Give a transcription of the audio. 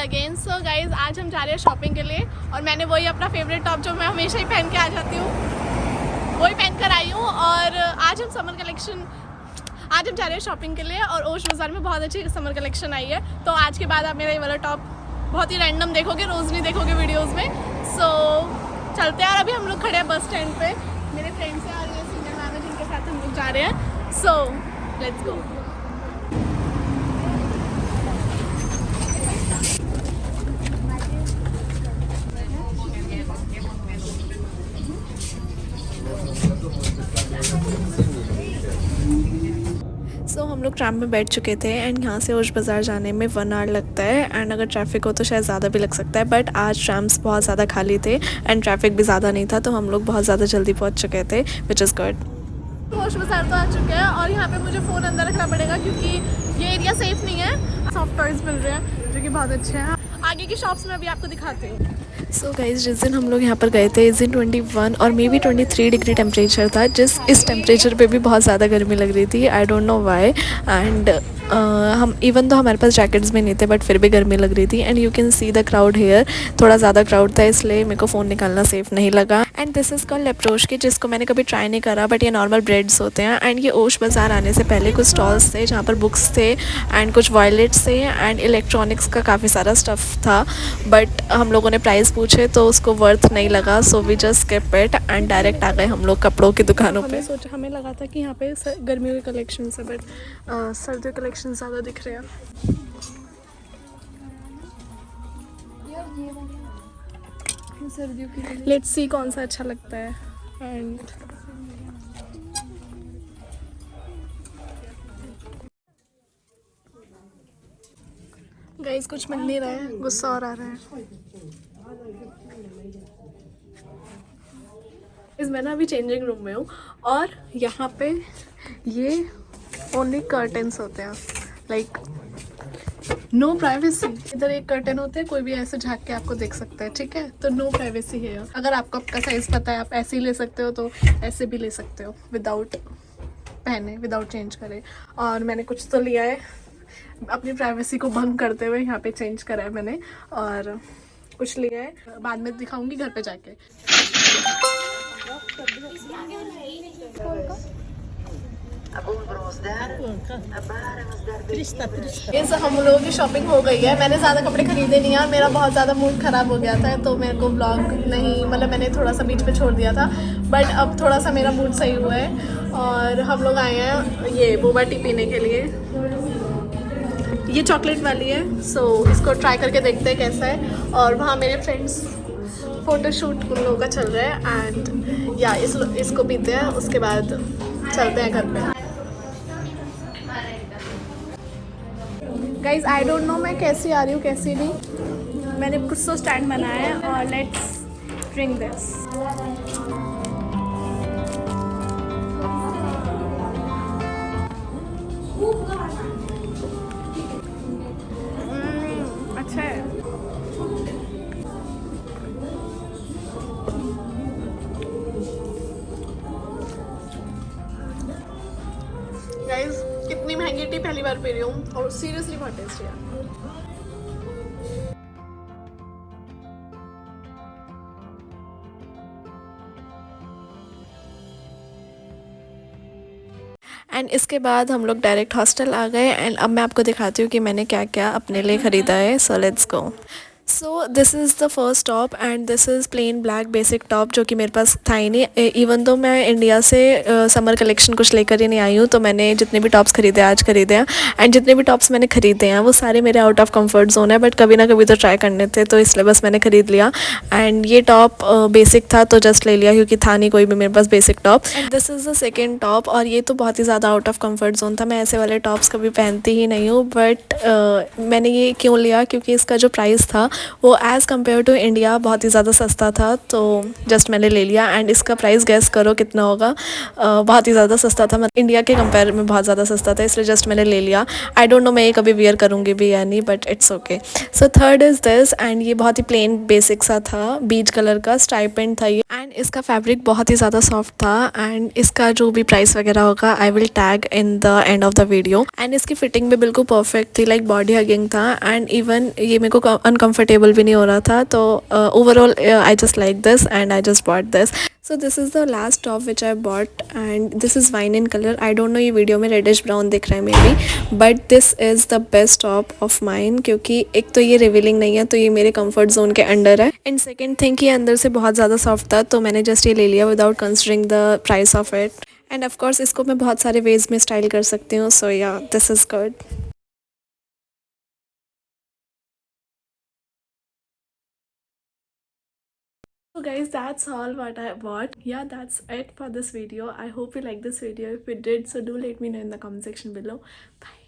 Again. So guys आज हम जा रहे हैं शॉपिंग के लिए और मैंने वही अपना फेवरेट टॉप जो मैं हमेशा ही पहन के आ जाती हूँ वही पहन कर आई हूँ। और आज हम समर कलेक्शन आज हम जा रहे हैं शॉपिंग के लिए और ओश बाज़ार में बहुत अच्छी समर कलेक्शन आई है। तो आज के बाद आप मेरा ये वाला टॉप बहुत ही रैंडम देखोगे, रोज़ नहीं देखोगे वीडियोज़ में। सो चलते हैं। और अभी हम लोग खड़े हैं बस स्टैंड पे, मेरे फ्रेंड्स हैं और ये सीनियर मैम है जिनके साथ हम लोग जा रहे हैं। So let's go. सो हम लोग ट्रैम में बैठ चुके थे एंड यहाँ से ओश बाज़ार जाने में 1 आवर लगता है एंड अगर ट्रैफिक हो तो शायद ज़्यादा भी लग सकता है। बट आज ट्रैम्स बहुत ज़्यादा खाली थे एंड ट्रैफिक भी ज़्यादा नहीं था, तो हम लोग बहुत ज़्यादा जल्दी पहुँच चुके थे, विच इज़ गुड। ओश बाज़ार तो आ चुके हैं और यहाँ पे मुझे फ़ोन अंदर रखना पड़ेगा क्योंकि ये एरिया सेफ़ नहीं है। सॉफ्ट टॉयज़ मिल रहे हैं जो कि बहुत अच्छे हैं। आगे की शॉप्स में अभी आपको दिखाती हूँ। सो गाइज जिस दिन हम लोग यहाँ पर गए थे इस दिन 21 और मे बी 23 डिग्री टेम्परेचर था। इस टेम्परेचर पे भी बहुत ज़्यादा गर्मी लग रही थी, I don't know why. And हम इवन तो हमारे पास जैकेट्स भी नहीं थे बट फिर भी गर्मी लग रही थी। And you can see the crowd here, थोड़ा ज़्यादा क्राउड था इसलिए मेरे को फ़ोन निकालना सेफ़ नहीं लगा। एंड दिस इज़ कॉल्ड लेप्रोशकी, जिसको मैंने कभी ट्राई नहीं करा बट ये नॉर्मल ब्रेड्स होते हैं। एंड ये ओश बाज़ार आने से पहले कुछ स्टॉल्स थे जहाँ पर बुक्स थे एंड कुछ वॉयलेट्स थे एंड इलेक्ट्रॉनिक्स का काफ़ी सारा स्टफ़ था। बट हम लोगों ने प्राइस पूछे तो उसको वर्थ नहीं लगा, so we just skip it and direct आ गए हम लोग कपड़ों की दुकानों पे। हमें लगा था कि यहाँ पे गर्मियों के कलेक्शन है बट सर्दियों के कलेक्शन ज़्यादा दिख रहे हैं। लेट्स सी कौन सा अच्छा लगता है। एंड गाइस कुछ मिल नहीं रहा है, गुस्सा और आ रहा है। मैं ना अभी चेंजिंग रूम में हूँ और यहाँ पे ये ओनली कर्टन्स होते हैं, लाइक नो प्राइवेसी। इधर एक कर्टन होते हैं, कोई भी ऐसे झाँक के आपको देख सकता है, ठीक है। तो नो प्राइवेसी है। अगर आपको आपका साइज पता है आप ऐसे ही ले सकते हो तो ऐसे भी ले सकते हो विदाउट पहने, विदाउट चेंज करे। और मैंने कुछ तो लिया है अपनी प्राइवेसी को भंग करते हुए, यहाँ पे चेंज करा है मैंने और कुछ लिया है, बाद में दिखाऊंगी घर पे जाके। हम लोगों की शॉपिंग हो गई है। मैंने ज़्यादा कपड़े खरीदे नहीं है, मेरा बहुत ज़्यादा मूड ख़राब हो गया था तो मेरे को ब्लॉग नहीं, मतलब मैंने थोड़ा सा बीच पे छोड़ दिया था। बट अब थोड़ा सा मेरा मूड सही हुआ है और हम लोग आए हैं ये बोबा टी पीने के लिए। ये चॉकलेट वाली है, सो इसको ट्राई करके देखते हैं कैसा है। और वहाँ मेरे फ्रेंड्स फ़ोटोशूट उन लोगों का चल रहा है एंड या इसको पीते हैं, उसके बाद चलते हैं घर पे। गाइज आई डोंट नो मैं कैसी आ रही हूँ कैसी नहीं। मैंने कुछ तो स्टैंड बनाया है और लेट्स ड्रिंक दिस। अच्छा है। गाइज कितनी महंगी टी पहली बार पी रही हूँ और सीरियसली बहुत टेस्टी है। एंड इसके बाद हम लोग डायरेक्ट हॉस्टल आ गए एंड अब मैं आपको दिखाती हूँ कि मैंने क्या क्या अपने लिए ख़रीदा है। So let's go. So this is the first top and this is plain black basic top जो कि मेरे पास था ही नहीं। इवन तो मैं इंडिया से समर कलेक्शन कुछ लेकर ही नहीं आई हूँ, तो मैंने जितने भी टॉप्स खरीदे आज खरीदे हैं एंड जितने भी टॉप्स मैंने खरीदे हैं वो सारे मेरे आउट ऑफ कंफर्ट जोन है, बट कभी ना कभी तो ट्राई करने थे तो इसलिए बस मैंने ख़रीद लिया। एंड ये टॉप बेसिक था तो जस्ट ले लिया क्योंकि था नहीं कोई भी मेरे पास basic top. And this is the second top और ये तो बहुत ही ज़्यादा आउट ऑफ कम्फर्ट जोन था, मैं ऐसे वाले टॉप्स कभी पहनती ही नहीं हूँ। बट मैंने ये क्यों लिया क्योंकि इसका जो प्राइस था वो एज़ कम्पेयर टू इंडिया बहुत ही ज़्यादा सस्ता था, तो जस्ट मैंने ले लिया। एंड इसका प्राइस गेस करो कितना होगा। बहुत ही ज़्यादा सस्ता था, मतलब इंडिया के कंपेयर में बहुत ज़्यादा सस्ता था, इसलिए जस्ट मैंने ले लिया। आई डोंट नो मैं ये कभी वियर करूँगी भी या नहीं, but it's okay. So third is this, and ये बहुत ही प्लेन बेसिक सा था, बीच कलर का स्ट्राइपेंड था ये, एंड इसका फैब्रिक बहुत ही ज़्यादा सॉफ्ट था। एंड इसका जो भी प्राइस वगैरह होगा I will tag in the end of the video. And इसकी फिटिंग भी बिल्कुल परफेक्ट थी, लाइक बॉडी हगिंग था, एंड इवन ये मेरे को अनकम्फर्टेबल भी नहीं हो रहा था। तो overall I just like this and I just bought this. So this is the last top which I bought, and this is wine in colour. I don't know ये वीडियो में रेडिश ब्राउन दिख रहा है may be, but this is the best top of mine, क्योंकि एक तो ये revealing नहीं है, तो ये मेरे कंफर्ट जोन के अंडर है, एंड सेकेंड थिंग ये अंदर से बहुत ज़्यादा सॉफ्ट था, तो मैंने जस्ट ये ले लिया without considering the price of it. And of course इसको मैं बहुत सारे वेज में स्टाइल कर सकती हूँ, सो या this is good. So guys, that's all what I bought. Yeah, that's it for this video. I hope you like this video. If you did, so do let me know in the comment section below. Bye.